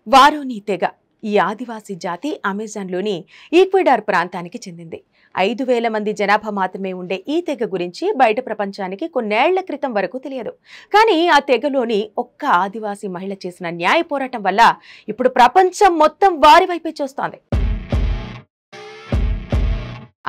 వారోని తెగ ఈ ఆదివాసీ జాతి అమెజాన్లోని ఈక్వెడార్ ప్రాంతానికి చెందింది. 5,000 మంది జనాభా మాత్రమే ఉండే ఈ తెగ గురించి బయట ప్రపంచానికి కొన్నేళ్ల క్రితం వరకు తెలియదు. కానీ ఆ తెగలోని ఒక్క ఆదివాసీ మహిళ చేసిన న్యాయ పోరాటం వల్ల ఇప్పుడు ప్రపంచం మొత్తం వారి వైపే చూస్తోంది.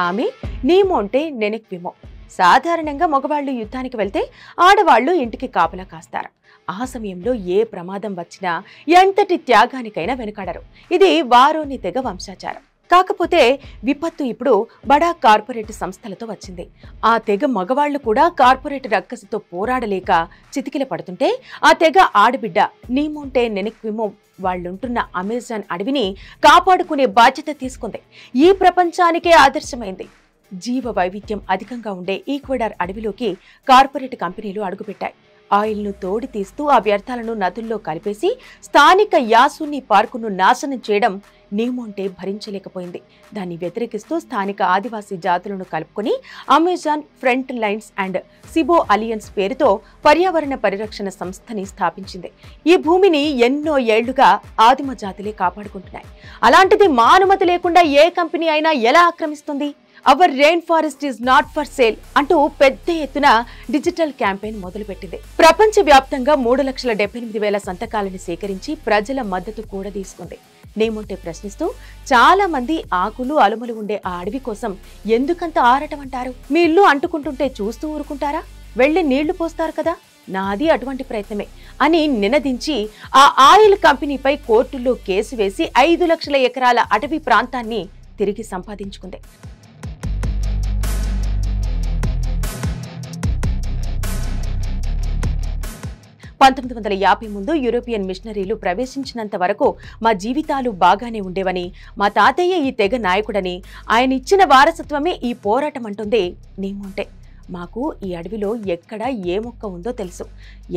ఆమె నీమోంటే నెనెక్విమో. సాధారణంగా మగవాళ్లు యుద్ధానికి వెళ్తే ఆడవాళ్లు ఇంటికి కాపలా కాస్తారు. ఆ సమయంలో ఏ ప్రమాదం వచ్చినా ఎంతటి త్యాగానికైనా వెనుకాడరు. ఇది వారోని తెగ వంశాచారం. కాకపోతే విపత్తు ఇప్పుడు బడా కార్పొరేట్ సంస్థలతో వచ్చింది. ఆ తెగ మగవాళ్లు కూడా కార్పొరేట్ రక్కసితో పోరాడలేక చితికిల పడుతుంటే ఆ తెగ ఆడబిడ్డ నీమోంటే నెనెక్విమో వాళ్లుంటున్న అమెజాన్ అడవిని కాపాడుకునే బాధ్యత తీసుకుంది. ఈ ప్రపంచానికే ఆదర్శమైంది. జీవ వైవిధ్యం అధికంగా ఉండే ఈక్వెడార్ అడవిలోకి కార్పొరేట్ కంపెనీలు అడుగుపెట్టాయి. ఆయిల్ను తోడి తీస్తూ ఆ వ్యర్థాలను నదుల్లో కలిపేసి స్థానిక యాసూని పార్కును నాశనం చేయడం నీమోంటే భరించలేకపోయింది. దాన్ని వ్యతిరేకిస్తూ స్థానిక ఆదివాసీ జాతులను కలుపుకొని అమెజాన్ ఫ్రంట్ లైన్స్ అండ్ సిబో అలియన్స్ పేరుతో పర్యావరణ పరిరక్షణ సంస్థని స్థాపించింది. ఈ భూమిని ఎన్నో ఏళ్లుగా ఆదిమ జాతులే కాపాడుకుంటున్నాయి. అలాంటిది మా అనుమతి లేకుండా ఏ కంపెనీ అయినా ఎలా ఆక్రమిస్తుంది? Our rain forest is not for sale అంటూ పెద్ద ఎత్తున డిజిటల్ క్యాంపెయిన్ మొదలుపెట్టింది. ప్రపంచవ్యాప్తంగా 3,78,000 సంతకాలను సేకరించి ప్రజల మద్దతు కూడా తీసుకుంది. నీమోంటే ప్రశ్నిస్తూ, చాలా మంది ఆకులు అలుములు ఉండే ఆ అడవి కోసం ఎందుకంత ఆరాటం అంటారు? మీ ఇల్లు అంటుకుంటుంటే చూస్తూ ఊరుకుంటారా? వెళ్లి నీళ్లు పోస్తారు కదా, నాది అటువంటి ప్రయత్నమే అని నినదించి ఆ ఆయిల్ కంపెనీపై కోర్టుల్లో కేసు వేసి 5 లక్షల ఎకరాల అటవీ ప్రాంతాన్ని తిరిగి సంపాదించుకుంది. 1950 ముందు యూరోపియన్ మిషనరీలు ప్రవేశించినంత వరకు మా జీవితాలు బాగానే ఉండేవని, మా తాతయ్య ఈ తెగ నాయకుడని, ఆయన ఇచ్చిన వారసత్వమే ఈ పోరాటం అంటుంది నీమోంటే. మాకు ఈ అడవిలో ఎక్కడ ఏ మొక్క ఉందో తెలుసు.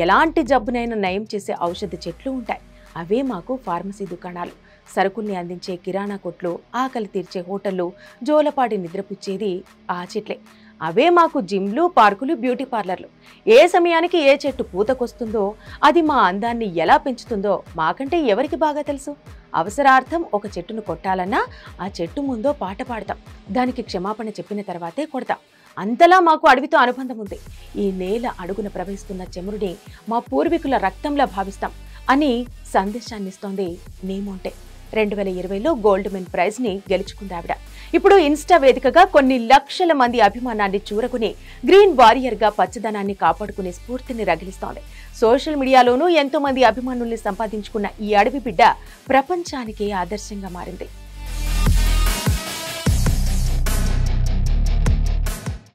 ఎలాంటి జబ్బునైనా నయం చేసే ఔషధ చెట్లు ఉంటాయి. అవే మాకు ఫార్మసీ దుకాణాలు, సరుకుల్ని అందించే కిరాణా కొట్లు, ఆకలి తీర్చే హోటళ్లు, జోలపాడి నిద్రపుచ్చేది ఆ చెట్లే. అవే మాకు జిమ్లు, పార్కులు, బ్యూటీ పార్లర్లు. ఏ సమయానికి ఏ చెట్టు పూతకొస్తుందో, అది మా అందాన్ని ఎలా పెంచుతుందో మాకంటే ఎవరికి బాగా తెలుసు? అవసరార్థం ఒక చెట్టును కొట్టాలన్నా ఆ చెట్టు ముందో పాట పాడతాం. దానికి క్షమాపణ చెప్పిన తర్వాతే కొడతాం. అంతలా మాకు అడవితో అనుబంధం ఉంది. ఈ నేల అడుగున ప్రవహిస్తున్న చెమురుని మా పూర్వీకుల రక్తంలా భావిస్తాం అని సందేశాన్నిస్తోంది నీమోంటే. 2020లో గోల్డ్ మెన్ ప్రైజ్ ని గెలుచుకుంది ఆవిడ. ఇప్పుడు ఇన్స్టా వేదికగా కొన్ని లక్షల మంది అభిమానాన్ని చూరకుని గ్రీన్ వారియర్ గా పచ్చదనాన్ని కాపాడుకునే స్ఫూర్తిని రగిలిస్తోంది. సోషల్ మీడియాలోనూ ఎంతో మంది అభిమానుల్ని సంపాదించుకున్న ఈ అడవి బిడ్డ ప్రపంచానికే ఆదర్శంగా మారింది.